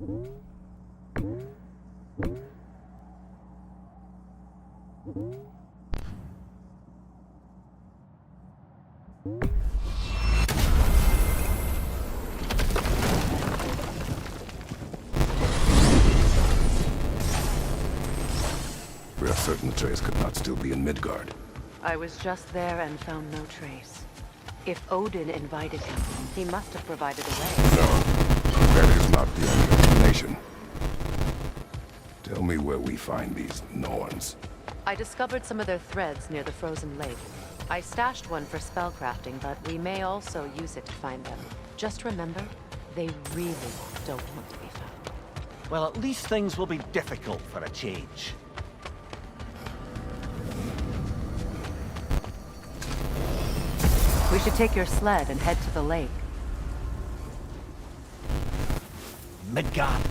We are certain the trace could not still be in Midgard. I was just there and found no trace. If Odin invited him, he must have provided a way. No, that is not the only explanation. Tell me where we find these Norns. I discovered some of their threads near the frozen lake. I stashed one for spellcrafting, but we may also use it to find them. Just remember, they really don't want to be found. Well, at least things will be difficult for a change. We should take your sled and head to the lake. Midgard.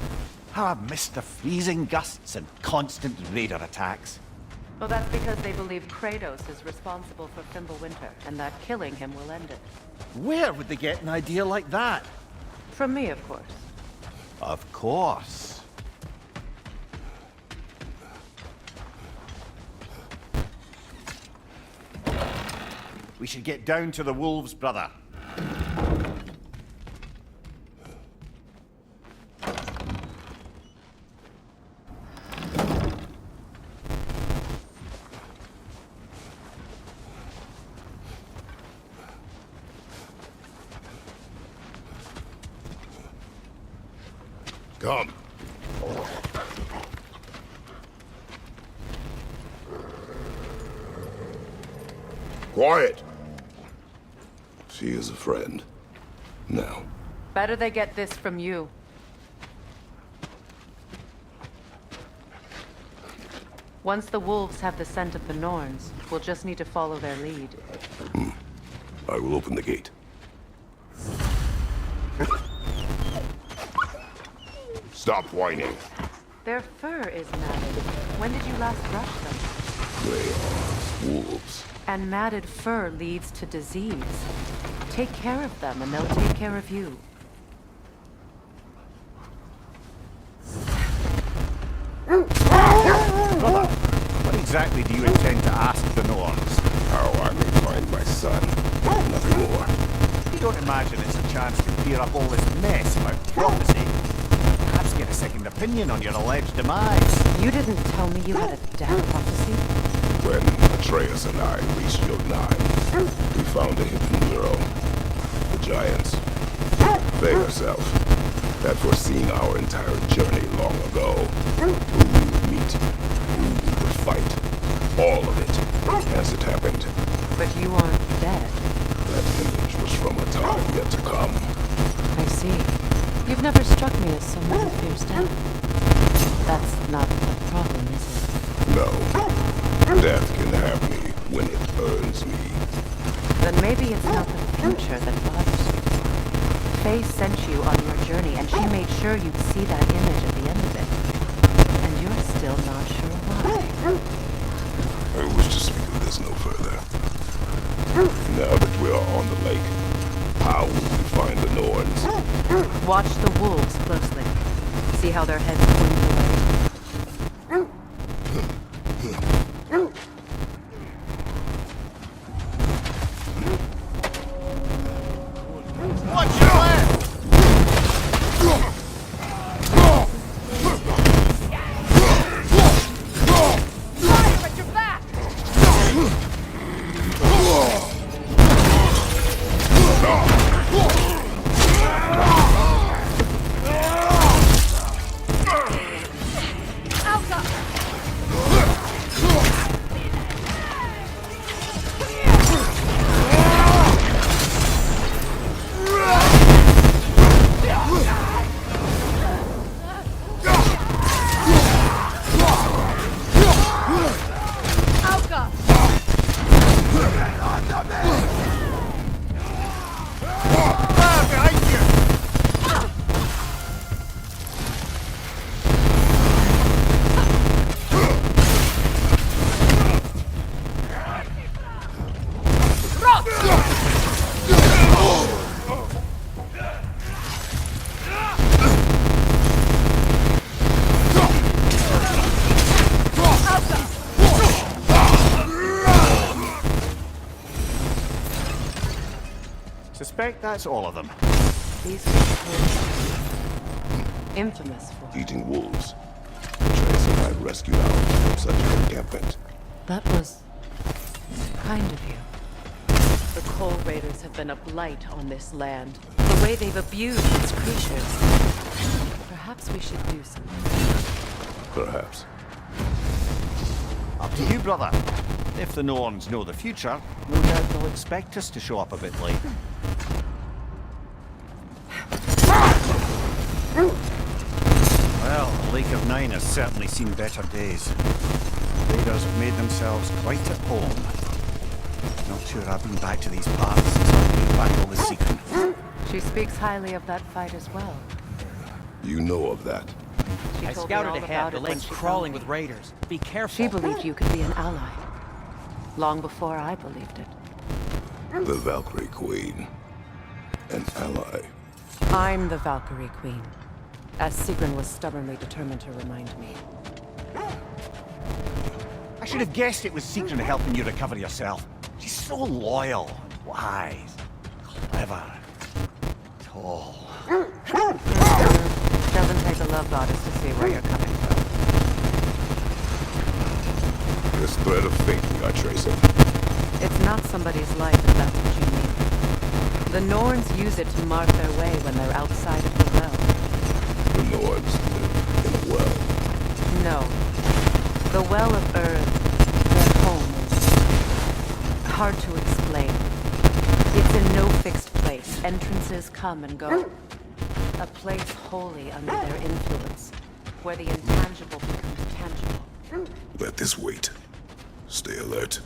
How I've missed the freezing gusts and constant raider attacks. Well, that's because they believe Kratos is responsible for Fimbulwinter, and that killing him will end it. Where would they get an idea like that? From me, of course. Of course. We should get down to the wolves, brother. Come. Quiet. She is a friend. Now. Better they get this from you. Once the wolves have the scent of the Norns, we'll just need to follow their lead. I will open the gate. Stop whining. Their fur is matted. When did you last brush them? They are wolves. And matted fur leads to disease. Take care of them, and they'll take care of you. Brother, what exactly do you intend to ask the Norns? How I may find my son. Nothing more. You don't imagine it's a chance to clear up all this mess about prophecy? Perhaps get a second opinion on your alleged demise. You didn't tell me you had a death prophecy? When Atreus and I reached Jotunheim, we found a hidden girl. The Giants. They herself had foreseen our entire journey long ago. Who we would meet, who we would fight. All of it, as it happened. But you aren't dead. That image was from a time yet to come. I see. You've never struck me as someone who fears death. That's not the problem, is it? No. Death can have me when it earns me. Then maybe it's not the future that bothers you. Faye sent you on your journey, and she made sure you'd see that image at the end of it. And you're still not sure why. I wish to speak of this no further. Now that we are on the lake, how will we find the Norns? Watch the wolves closely. See how their heads point away. Watch your left! Fire at your back! suspect that's all of them. These were the infamous for. Eating wolves. Atreus and I rescued ours from such an encampment. That was kind of you. The Coal Raiders have been a blight on this land. The way they've abused its creatures. Perhaps we should do something. Perhaps. Up to you, brother. If the Norns know the future, no doubt they'll expect us to show up a bit late. Well, the Lake of Nine has certainly seen better days. Raiders have made themselves quite at home. Not sure I've been back to these parts since I came back with Secret. She speaks highly of that fight as well. You know of that. She I told me scouted all ahead. about The it when lake's she crawling found with me. raiders. Be careful. She believed you could be an ally. Long before I believed it. The Valkyrie Queen. An ally. I'm the Valkyrie Queen, as Sigrun was stubbornly determined to remind me. I should have guessed it was Secret helping you recover yourself. She's so loyal, wise, clever, tall. Doesn't take a love goddess to see where you're coming from. This thread of fate we are tracing. It's not somebody's life, if that's what you mean. The Norns use it to mark their way when they're outside of the well. The Nords live in a well. No. The Well of Earth, their home, is hard to explain. It's in no fixed place. Entrances come and go. A place wholly under their influence, where the intangible becomes tangible. Let this wait. Stay alert.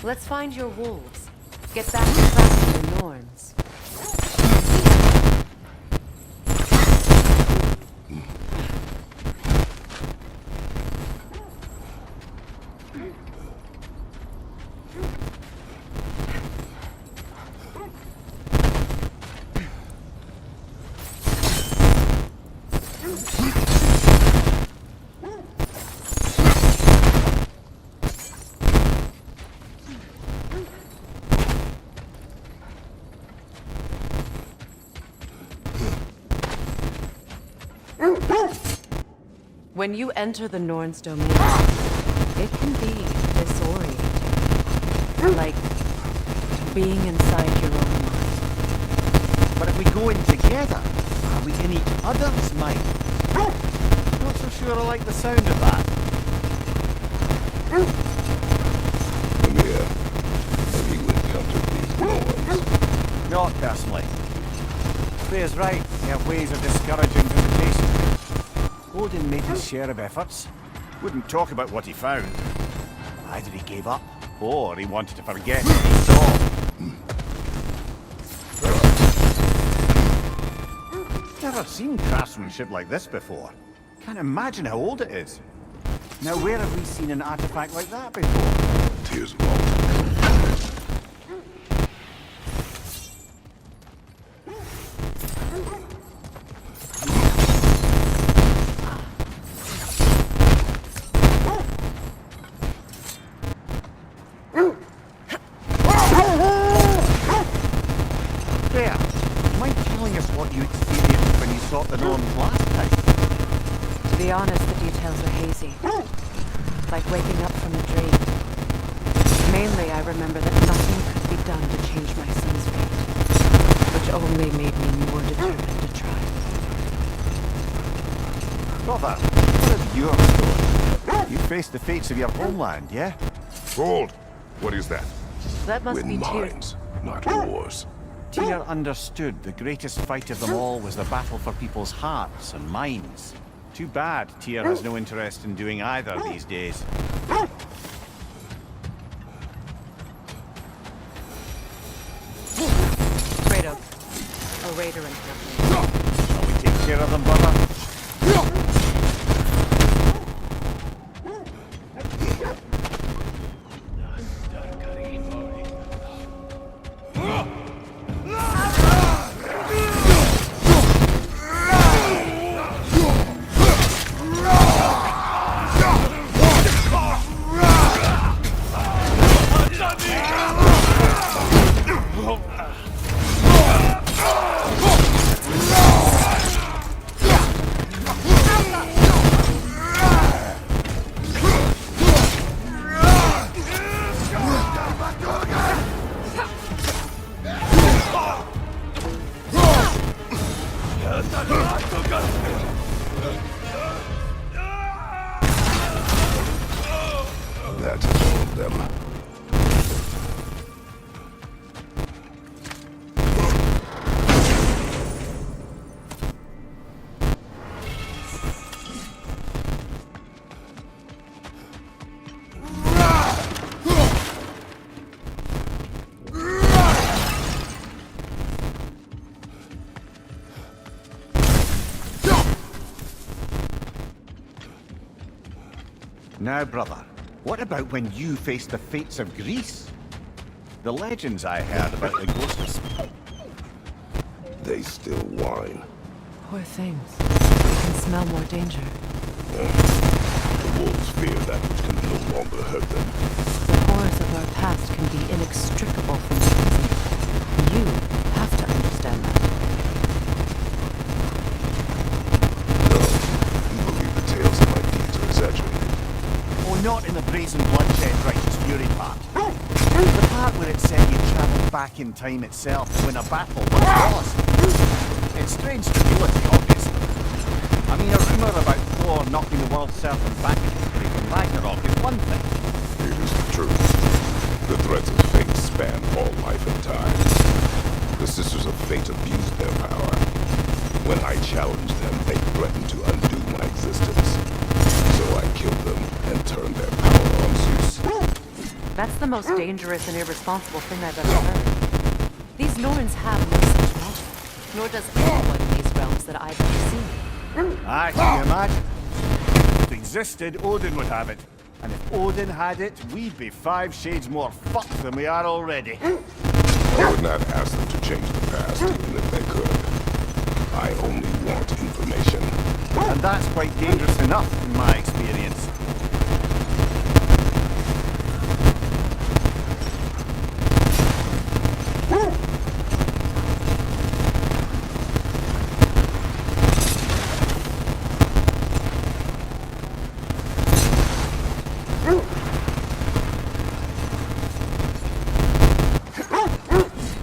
Let's find your wolves. Get back to tracking the Norns. When you enter the Norn's domain, it can be disorienting. Like being inside your own mind. But if we go in together, are we in each other's mind? Not so sure I like the sound of that. Come here. Have you encountered these Norns? Not personally. Freya's right. They have ways of discouraging visitation. Odin made his share of efforts. Wouldn't talk about what he found. Either he gave up, or he wanted to forget what he saw. Never seen craftsmanship like this before. Can't imagine how old it is. Now, where have we seen an artifact like that before? Tears vault. Freya, mind telling us what you experienced when you sought the Norns last time? To be honest, the details are hazy. Like waking up from a dream. Mainly, I remember that nothing could be done to change my son's fate, which only made me more determined to try. Brother, what of your story? You faced the fates of your homeland, yeah? Hold! What is that? That must Win be Tyr. mines, not wars. Tyr understood the greatest fight of them all was the battle for people's hearts and minds. Too bad Tyr has no interest in doing either these days. Kratos, a raider in company. Shall we take care of them, brother? That is all of them. Now, brother, what about when you faced the fates of Greece? The legends I heard about the ghosts. They still whine. Poor things. They can smell more danger. The wolves fear that which can no longer hurt them. The horrors of our past can be inextricable from the present. You have to understand that. No, you believe the tales of my deeds are exaggerated. Oh, not in the brazen bloodshed righteous fury part. The part where it said you travelled back in time itself to win a battle once lost. It's strange stability, obviously. I mean, a rumour about Thor knocking the world serpent back in history from Ragnarok is one thing. It is the truth. The threats of fate span all life and time. The Sisters of Fate abused their power. When I challenged them, they threatened to undo my existence. So I killed them and turned their power on Zeus. That's the most dangerous and irresponsible thing I've ever heard. These Norns have no such power, nor does anyone in these realms that I've ever seen. Aye, can you imagine? If it existed, Odin would have it. And if Odin had it, we'd be 5 shades more fucked than we are already. I would not ask them to change the past, even if they could. I only want information. And that's quite dangerous enough, in my experience.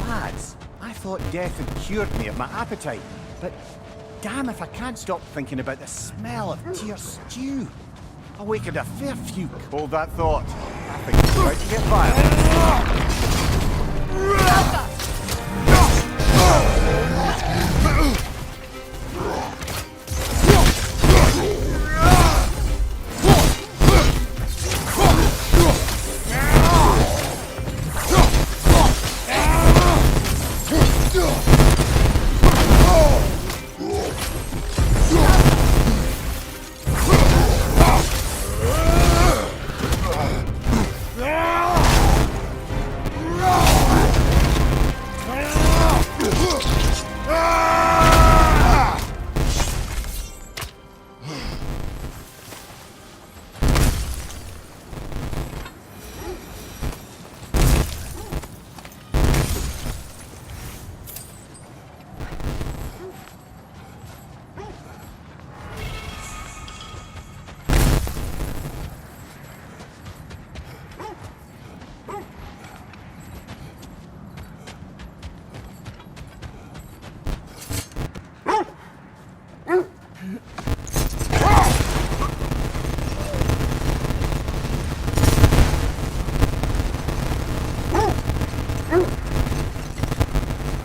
Lads, I thought death had cured me of my appetite, but damn if I can't stop thinking about the smell of Tyr stew. Awakened a fair few. Hold that thought. I think it's about to get violent.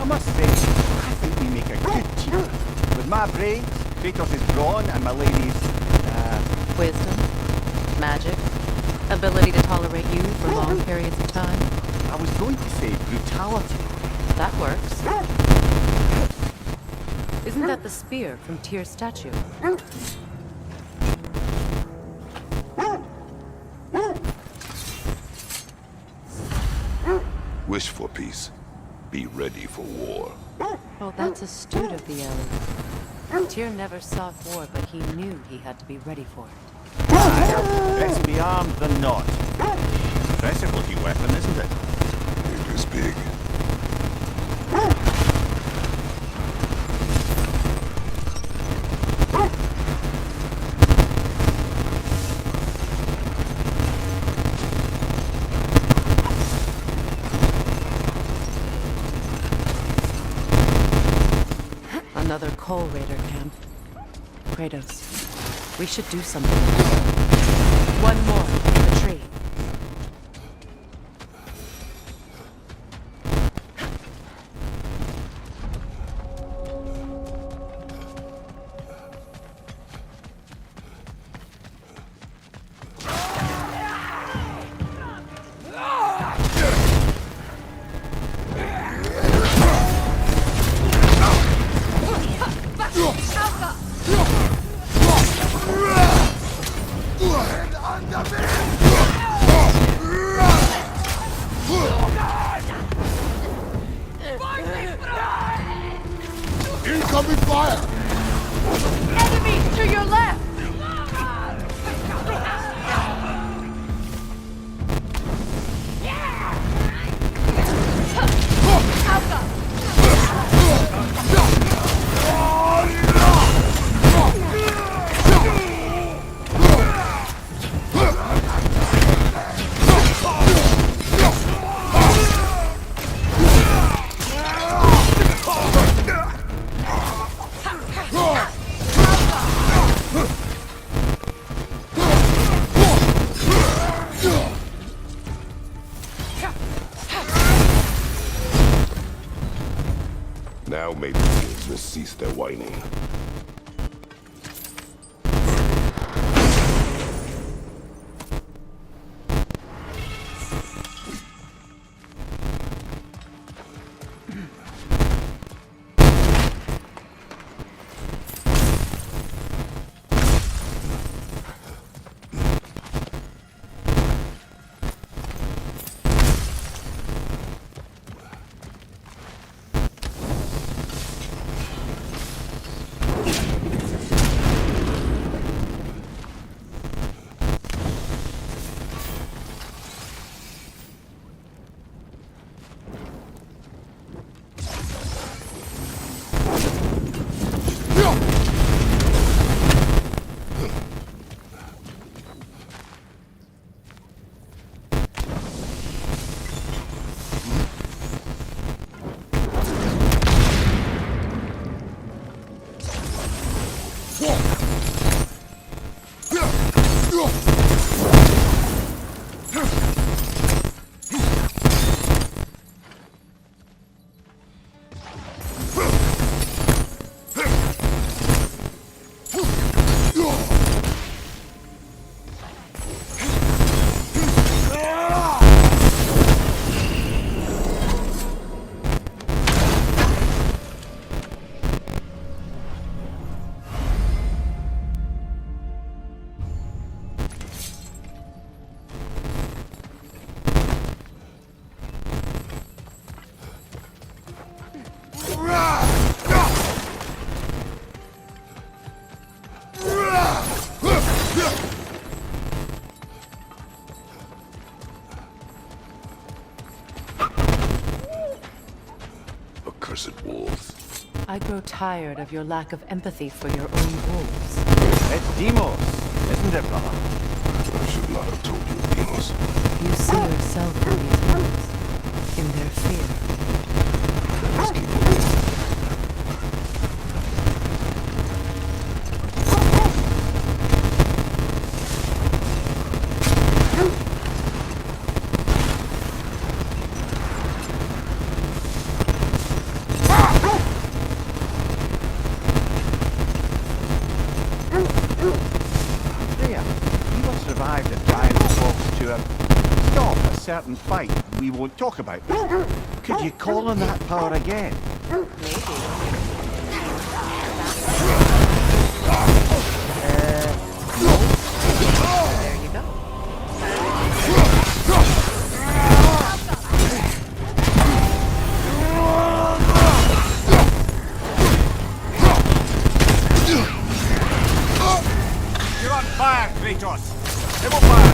must say, I think we make a good team. With my brains, Kratos' brawn, and my lady's, Wisdom, magic, ability to tolerate you for long periods of time. I was going to say brutality. That works. Isn't that the spear from Tyr's statue? Wish for peace. Be ready for war. Oh, that's astute of the Ellie. Tyr never sought war, but he knew he had to be ready for it. Let's be armed than not. Impressive looking weapon, isn't it? It is big. Another Coal Raider camp. Kratos, we should do something. One more in the tree. Incoming fire! Enemies to your left! Now maybe things will cease their whining. Accursed wolves. I grow tired of your lack of empathy for your own wolves. It's Demos, isn't it, brother? I should not have told you, Demos. You see yourself in these wolves, in their fear. Let us keep moving. survived a giant box to stop a certain fight we won't talk about. Could you call on that power again? There you go. You're on fire, Kratos! Double fire!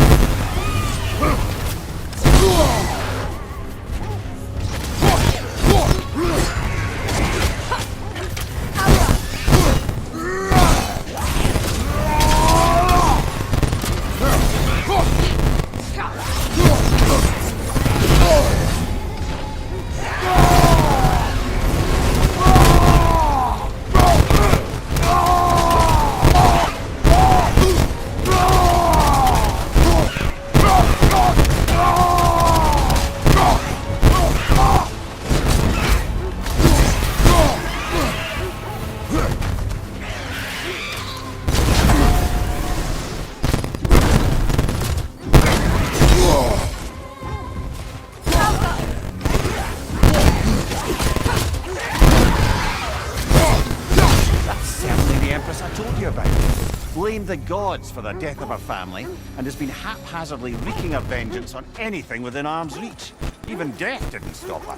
Blamed the gods for the death of her family, and has been haphazardly wreaking her vengeance on anything within arm's reach. Even death didn't stop her.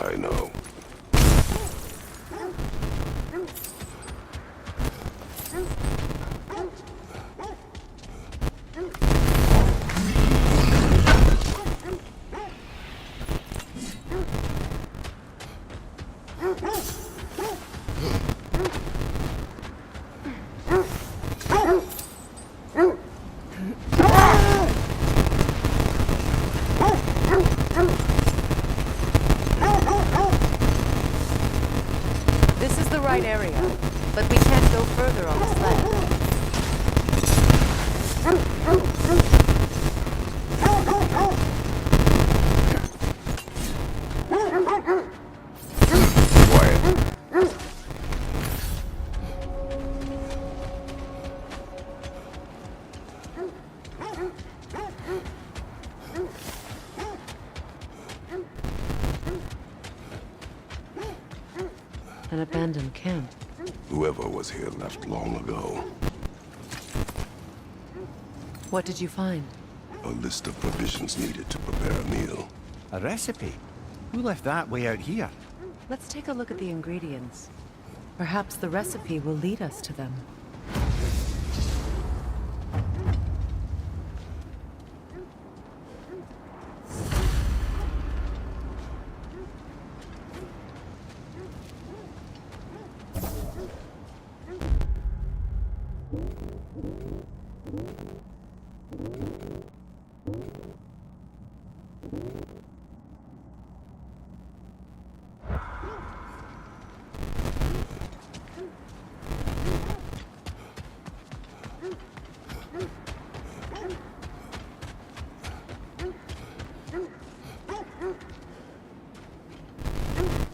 I know. This is the right area, but we can't go further on the sled. Quiet. An abandoned camp. Whoever was here left long ago. What did you find? A list of provisions needed to prepare a meal. A recipe? Who left that way out here? Let's take a look at the ingredients. Perhaps the recipe will lead us to them.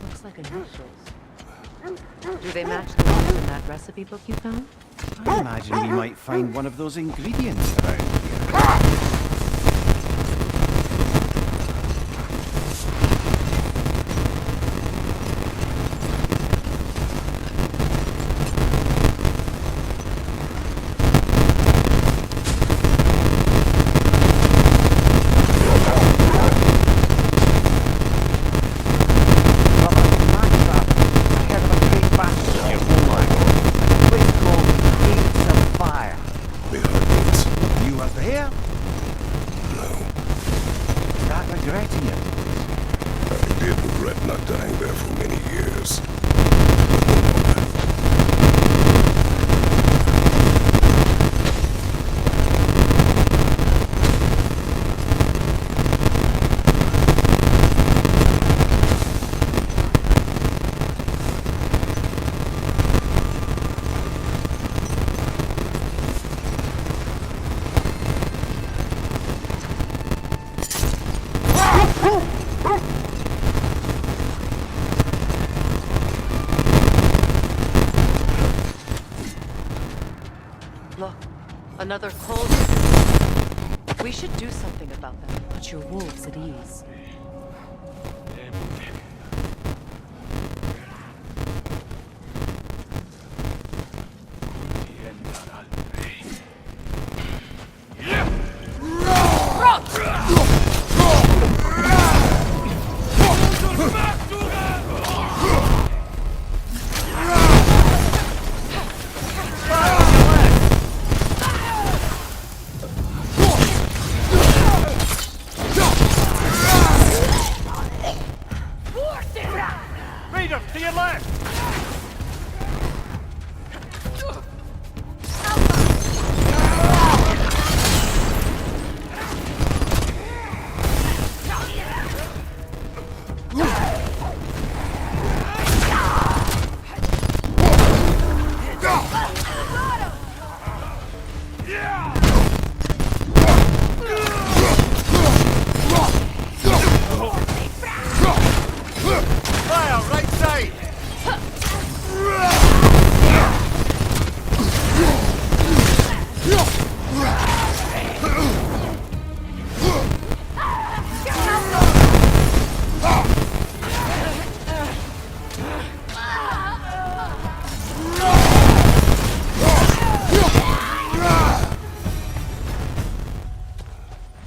Looks like initials. Do they match the ones in that recipe book you found? I imagine we might find one of those ingredients around here. Look, another cold. We should do something about them. Put your wolves at ease. Raider, to your left! Fire, right side!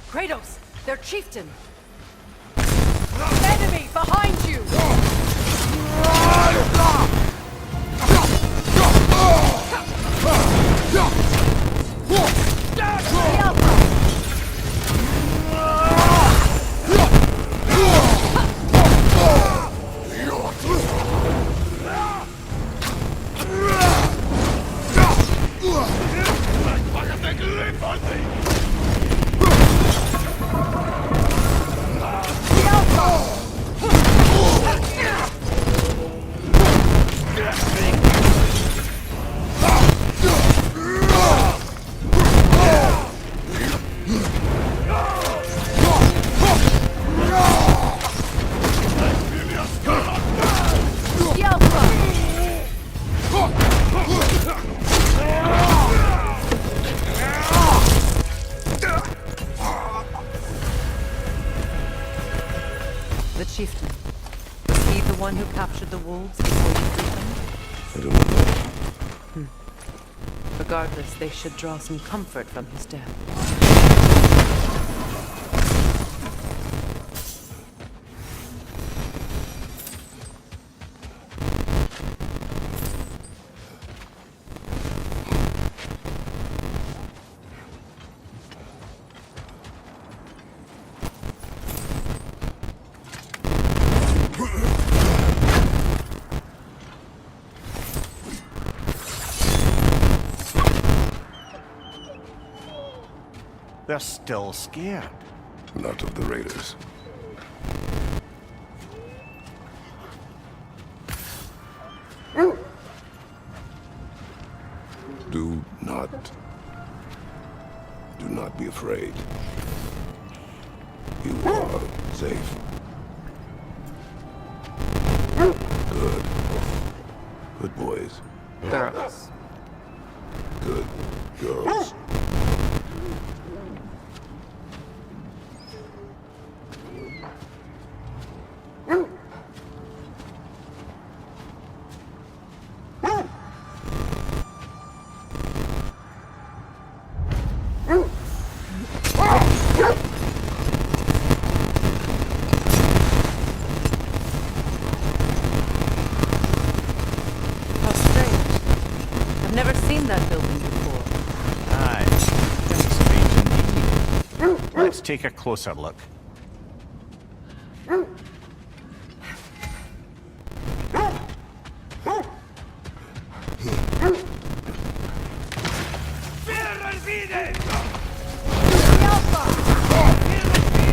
Kratos! Their chieftain! Enemy behind you! The chieftain. Was he the one who captured the wolves before you freed them? I do not know. Regardless, they should draw some comfort from his death. They're still scared. Not of the raiders. Do not be afraid. You are safe. Good. Good boys. Girls. Good girls. How strange. I've never seen that building before. Aye, very strange indeed. Let's take a closer look.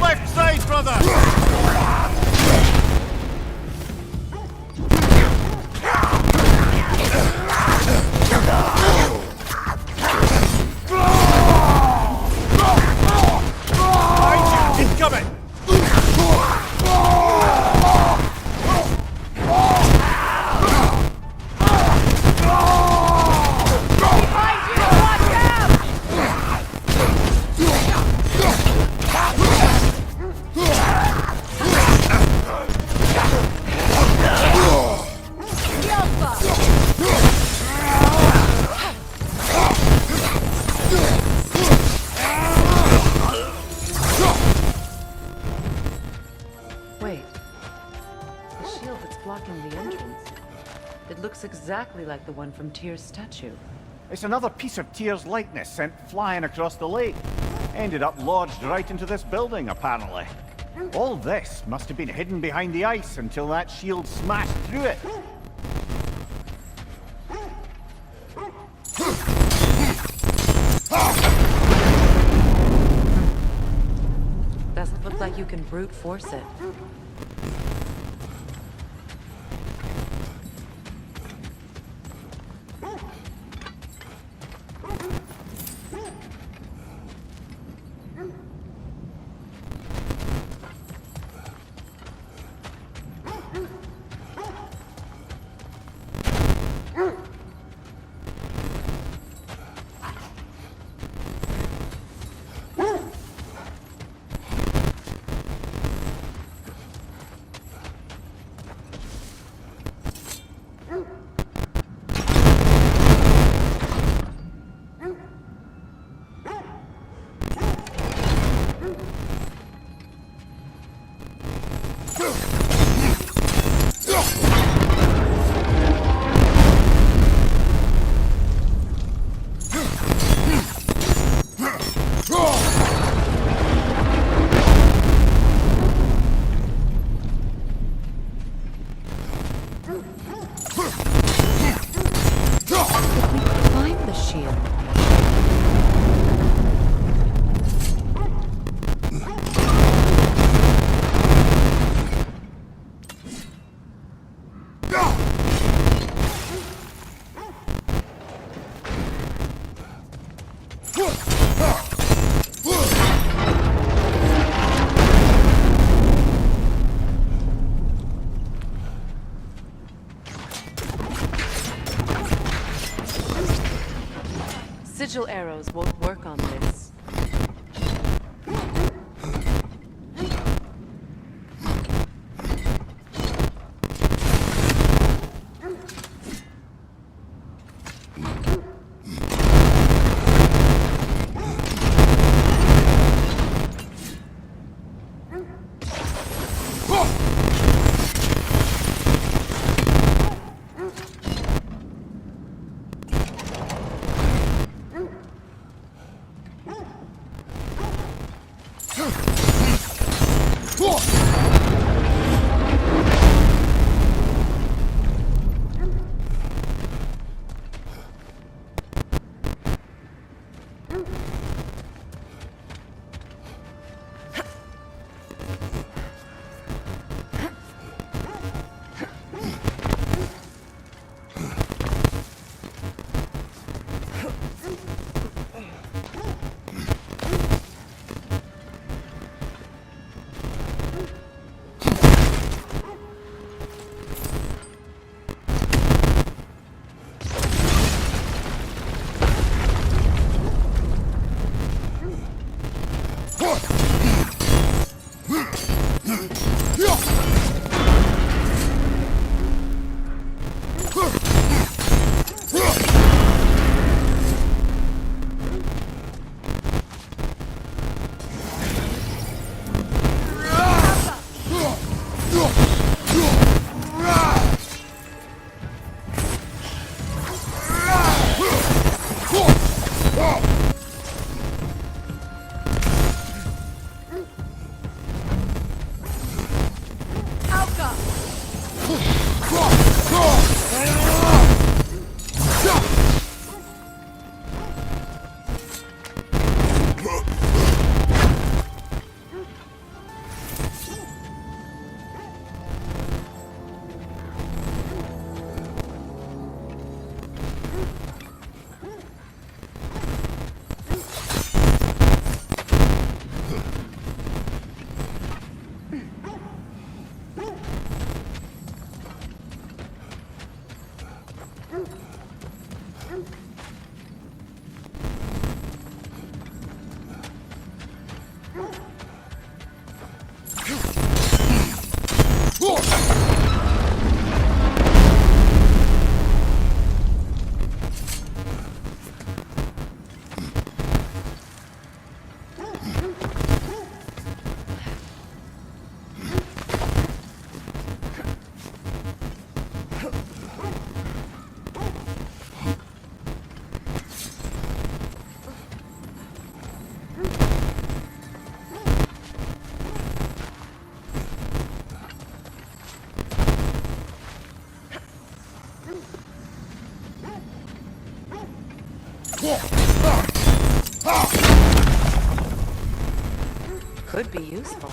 Left side, brother! Incoming! Behind you! Watch out! It looks exactly like the one from Tyr's statue. It's another piece of Tyr's likeness sent flying across the lake. Ended up lodged right into this building, apparently. All this must have been hidden behind the ice until that shield smashed through it. Doesn't look like you can brute force it. Climb the shield. Sigil arrows won't work on this. Could be useful.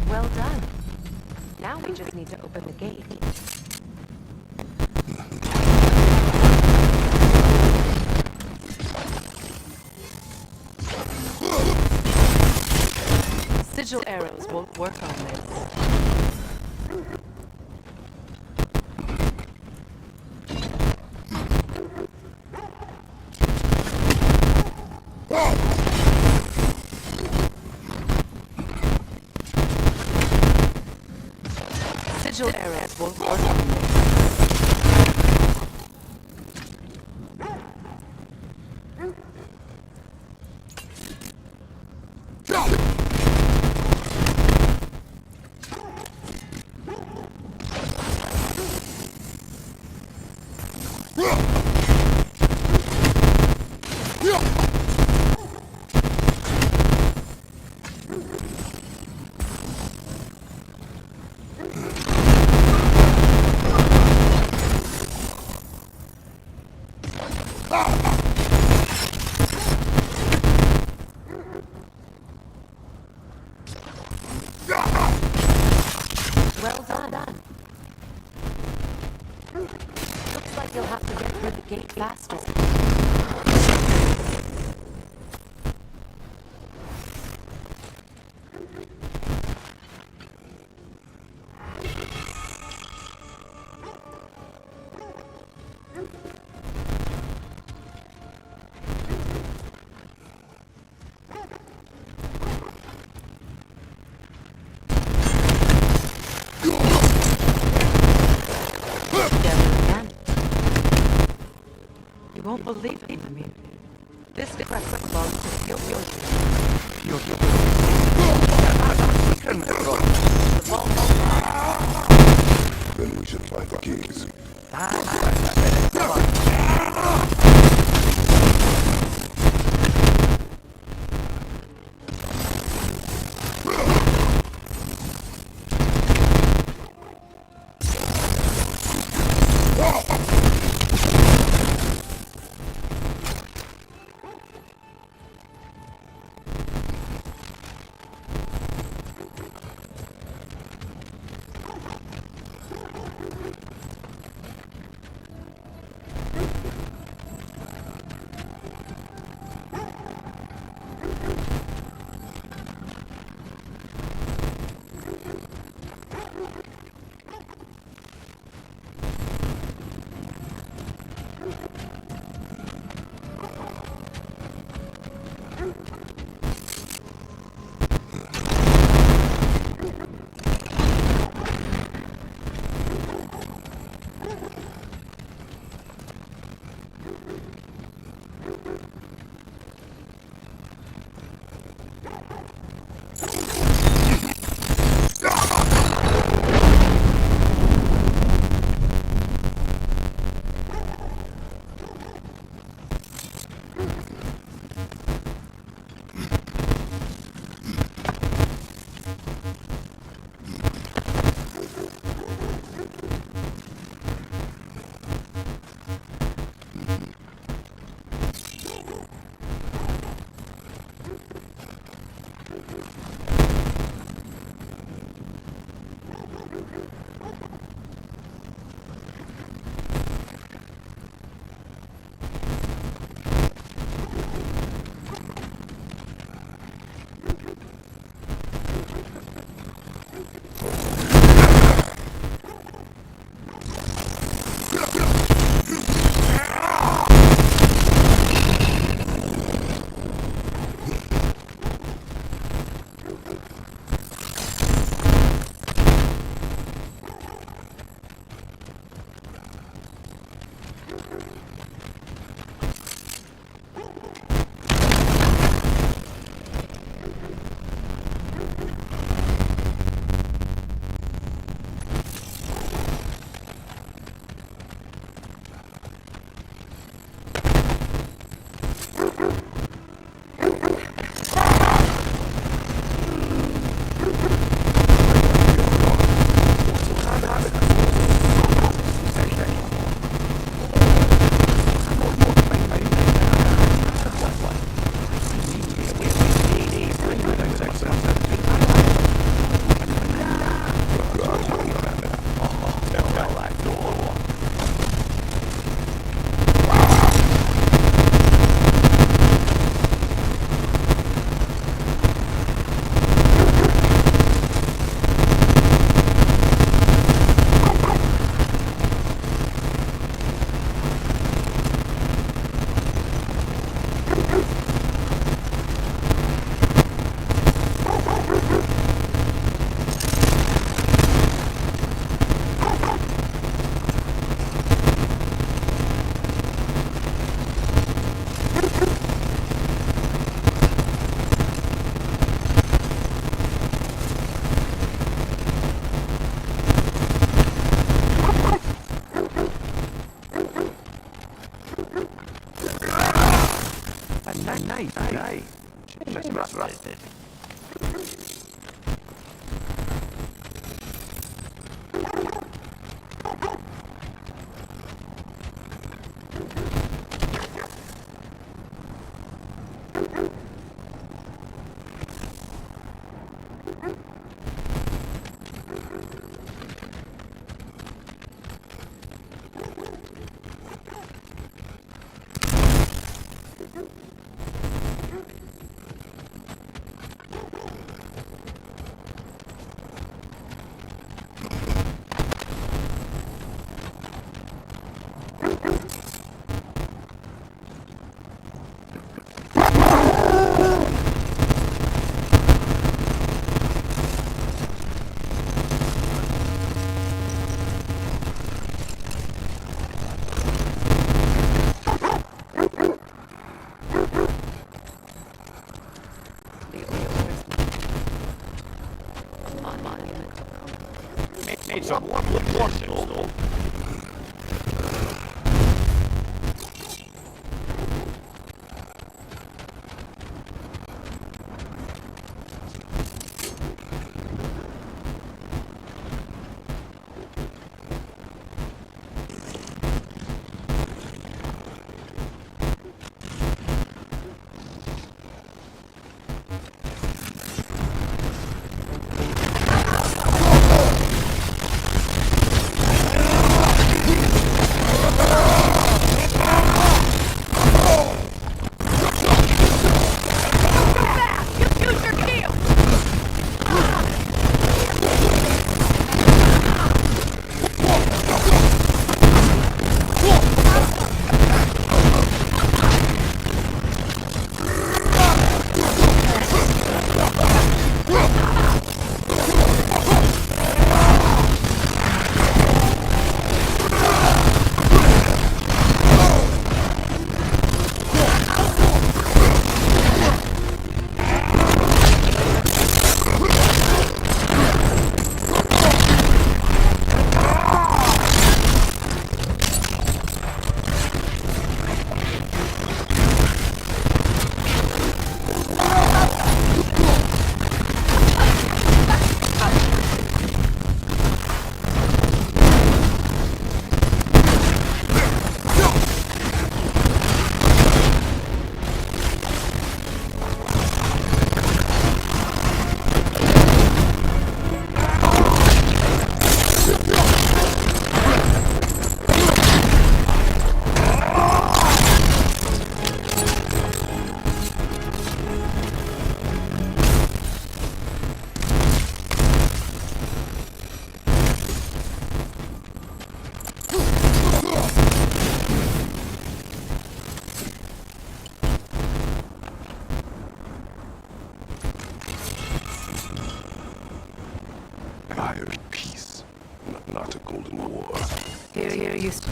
Well done. Now we just need to open the gate. Sigil arrows won't work on this. Sigil arrows won't work on this. Well done. Looks like you'll have to get through the gate faster. You won't believe it, Amir. This crest belongs to Fyodor. Then we should find the keys. Nice. Just rusted. Made some wonderful.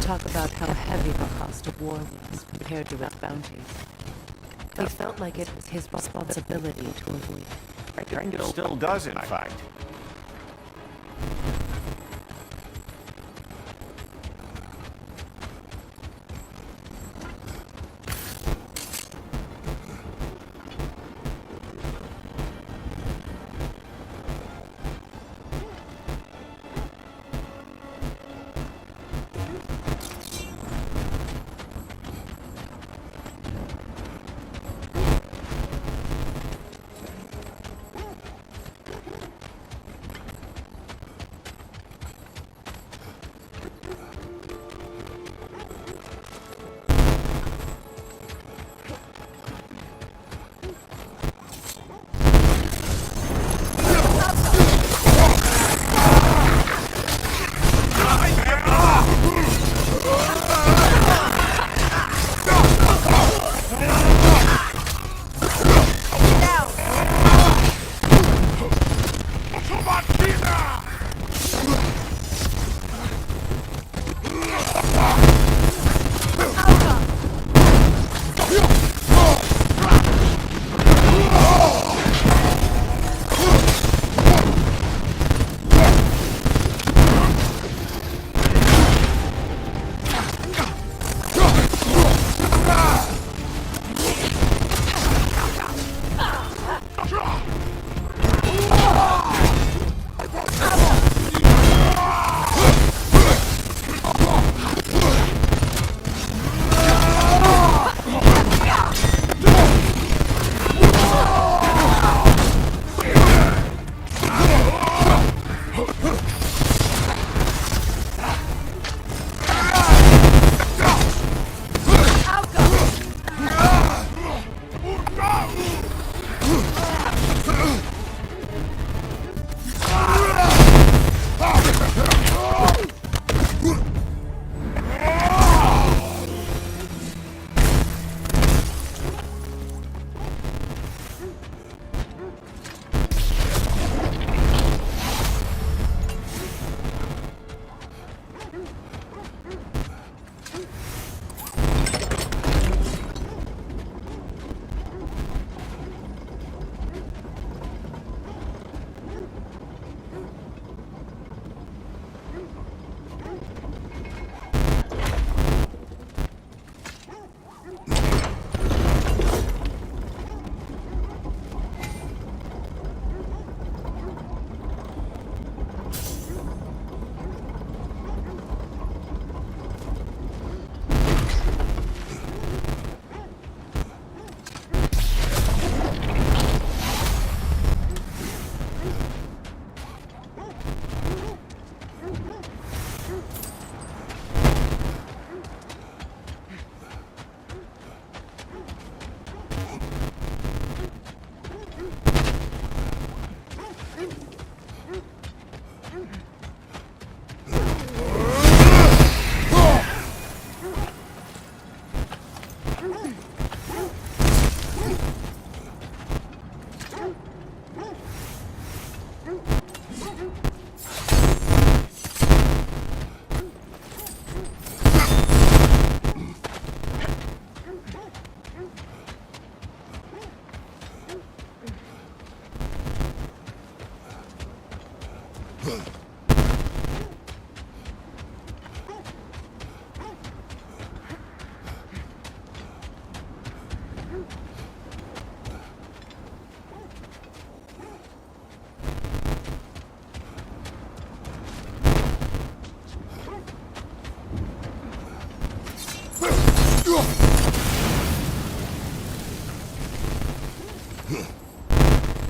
talk about how heavy the cost of war was compared to his bounties. He felt like it was his responsibility to avoid it. It still does, in fact.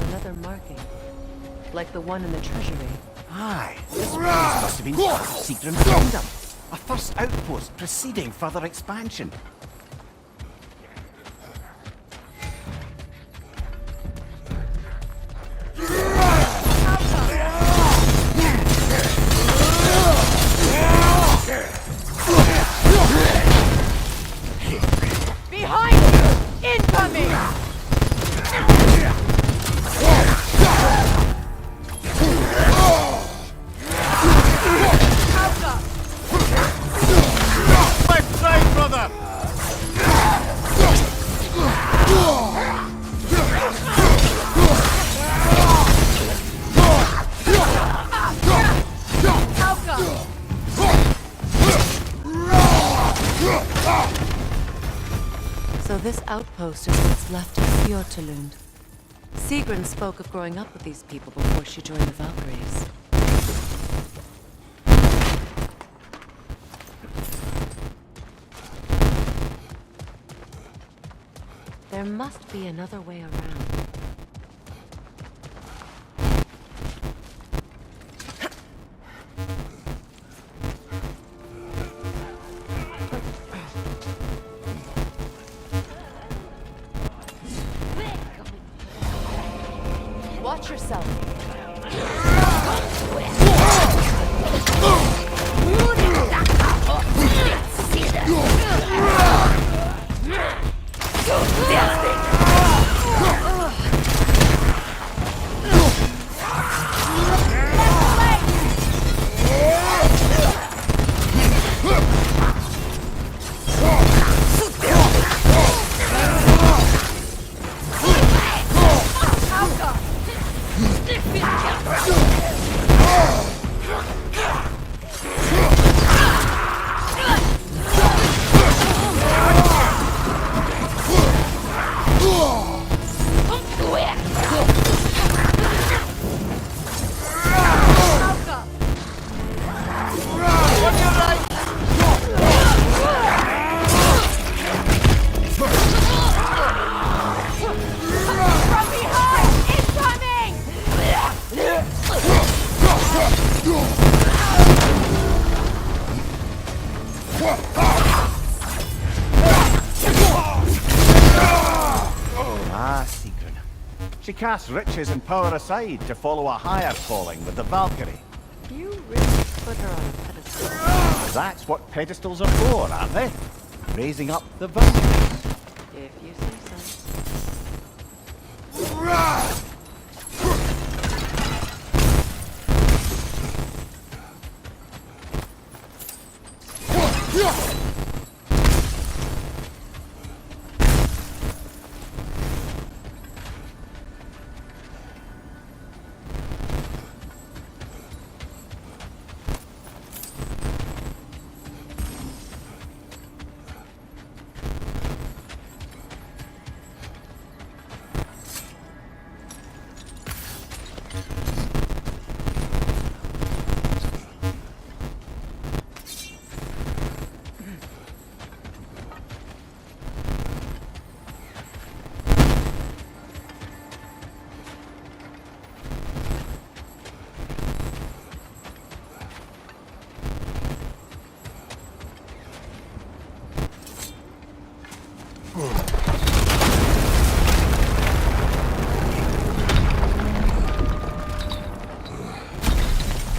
Another marking. Like the one in the treasury. Aye, this place must have been part of Seagram's kingdom. A first outpost preceding further expansion. Behind! Incoming! So this outpost is what's left of Fjortulund. Sigrun spoke of growing up with these people before she joined the Valkyries. There must be another way around. Watch yourself. Sigrun. She casts riches and power aside to follow a higher calling with the Valkyrie. You really put her on a pedestal. That's what pedestals are for, aren't they? Raising up the Valkyries. If you say so.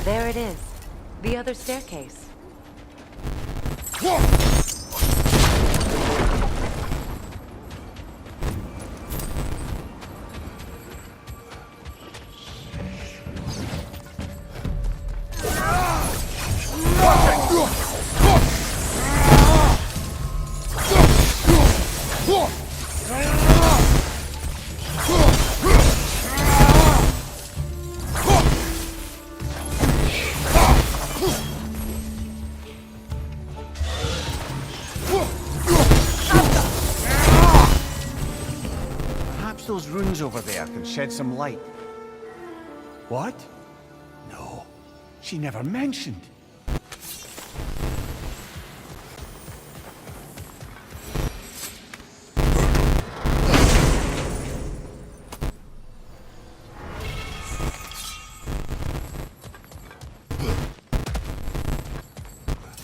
There it is. The other staircase. Those runes over there can shed some light. What? No, she never mentioned.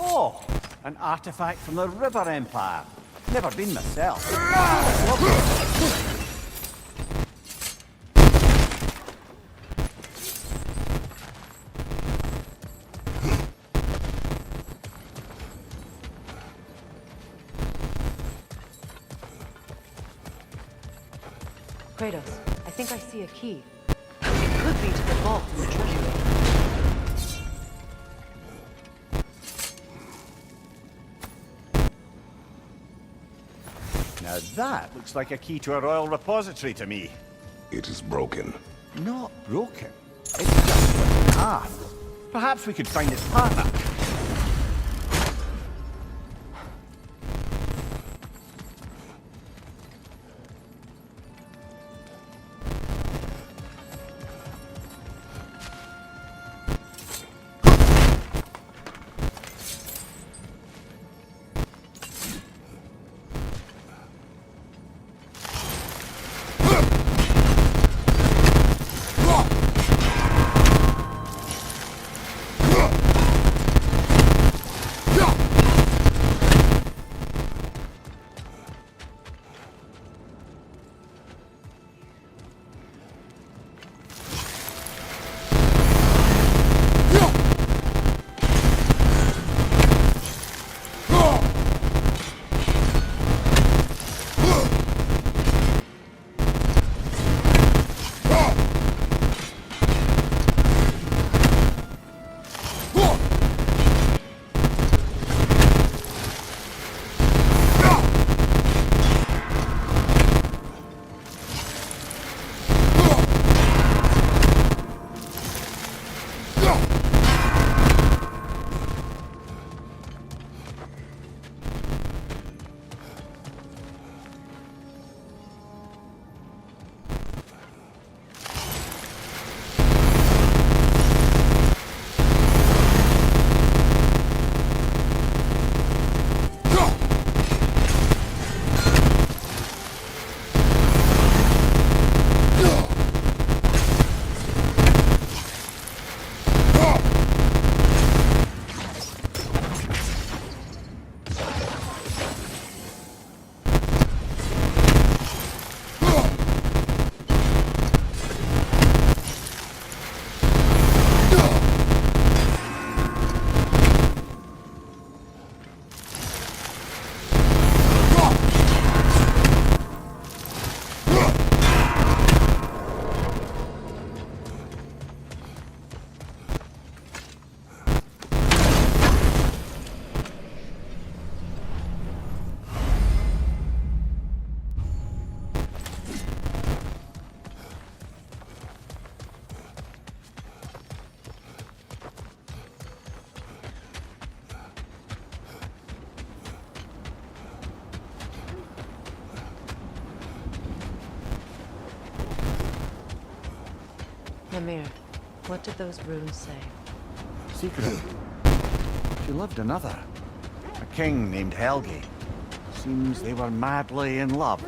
Oh, an artifact from the River Empire. Never been myself. Kratos, I think I see a key. It could be to the vault in the treasury. Now that looks like a key to a royal repository to me. It is broken. Not broken. It's just a path. Perhaps we could find its partner. Mimir, what did those runes say? Secret. She loved another. A king named Helgi. Seems they were madly in love.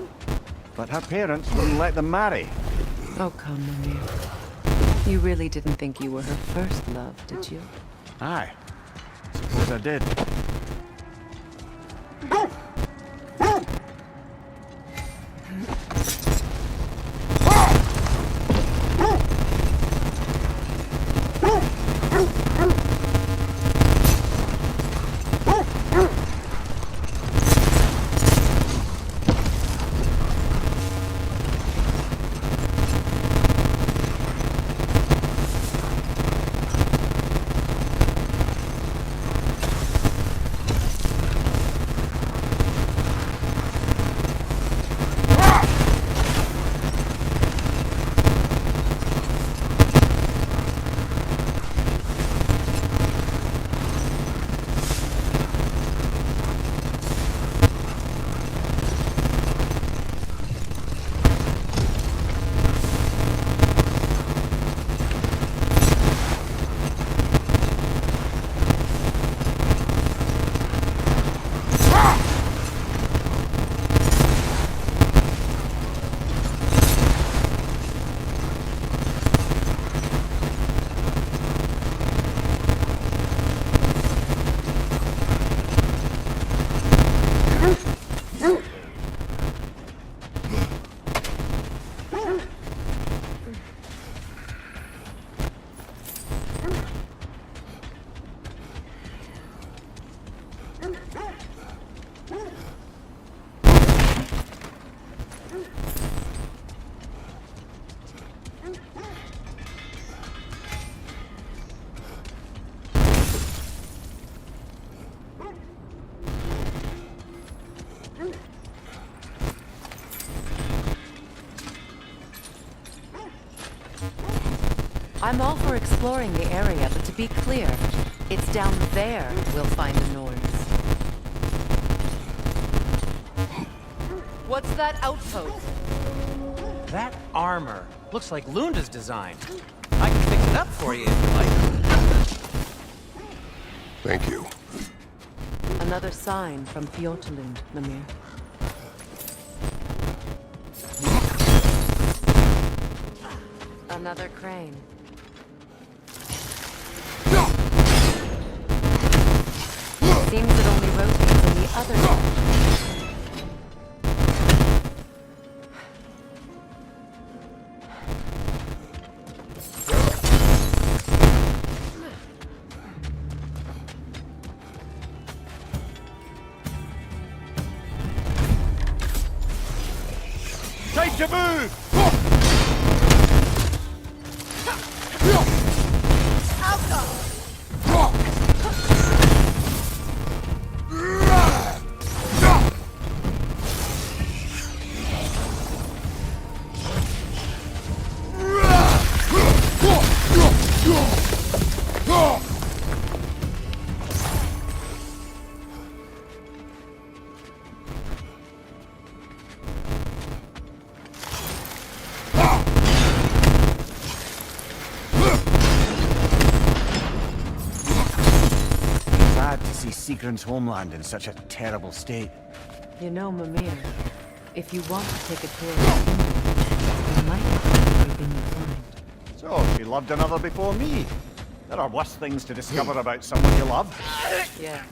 But her parents wouldn't let them marry. Oh, come, Mimir. You really didn't think you were her first love, did you? Aye. Suppose I did. I'm all for exploring the area, but to be clear, it's down there we'll find the noise. What's that outpost? That armor looks like Lunda's design. I can fix it up for you if you like. Thank you. Another sign from Fjotalund, Mimir. Another crane. Seems it only rotates in the other direction. Time to move! Sad to see Sigrun's homeland in such a terrible state. You know, Mimir, if you want to take a tour of the kingdom, you might have to everything you find. So, she loved another before me. There are worse things to discover about someone you love. Yeah.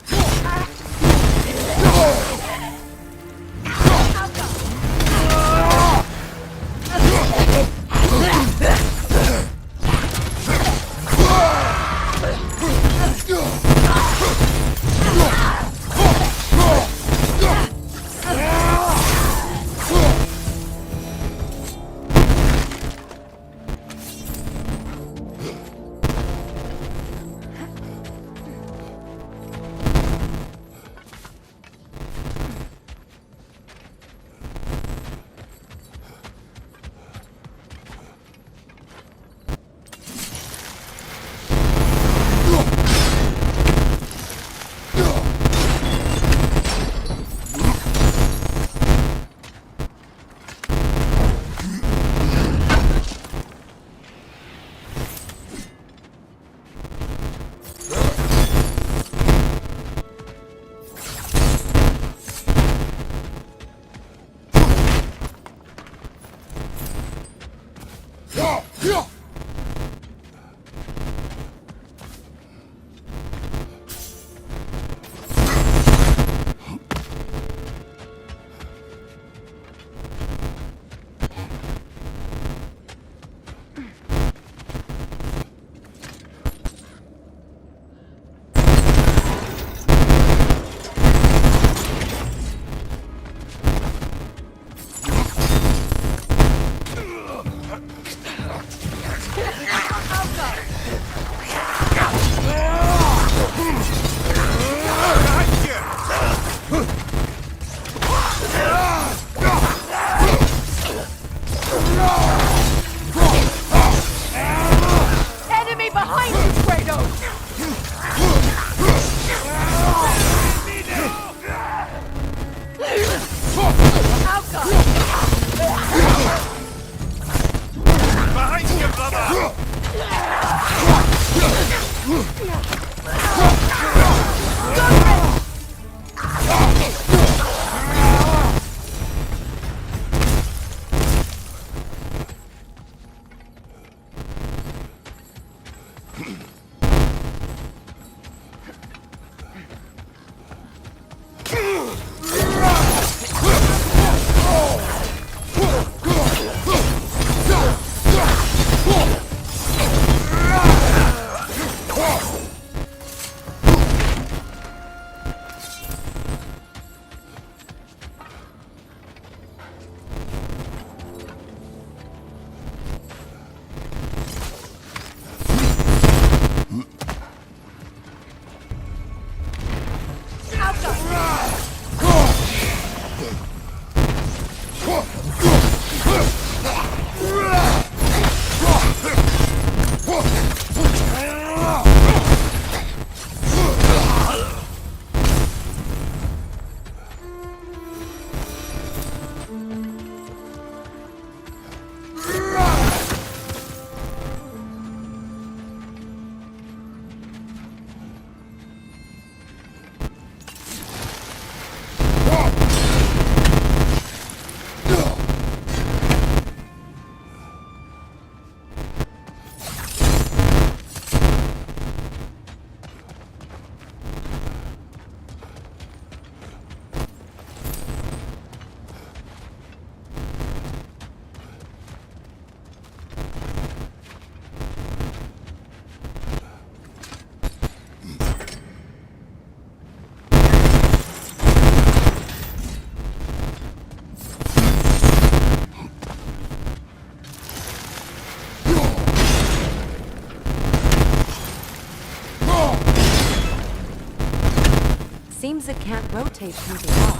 seems it can't rotate through the wall.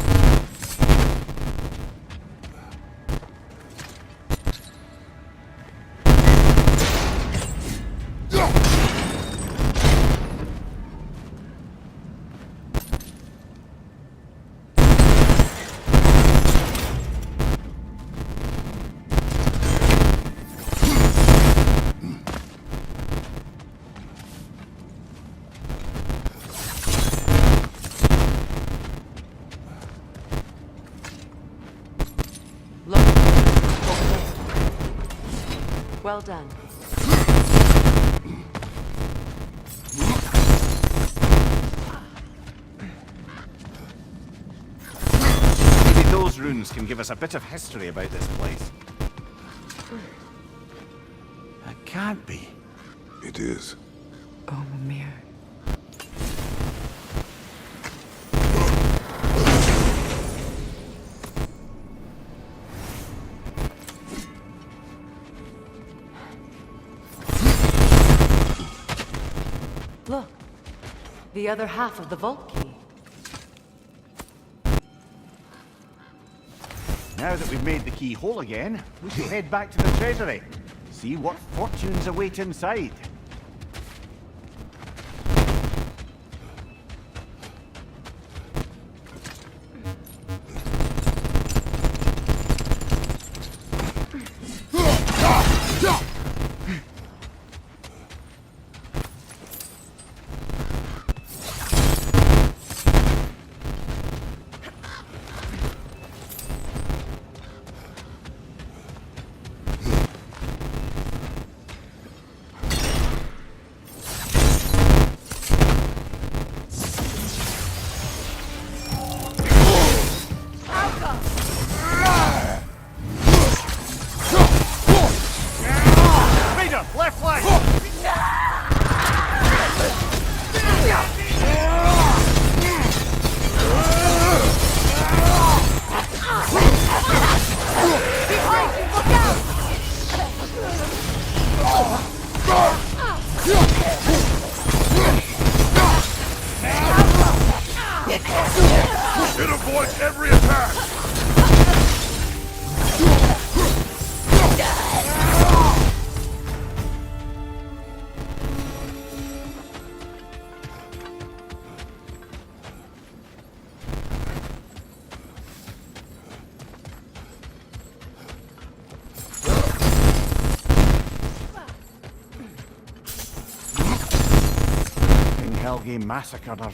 Look. Over there. Well done. Maybe those runes can give us a bit of history about this place. That can't be. It is. Oh, Mimir. Look. The other half of the vault key. Now that we've made the key whole again, we should head back to the treasury. See what fortunes await inside. Left flank! It avoids every attack! King Helgi massacred our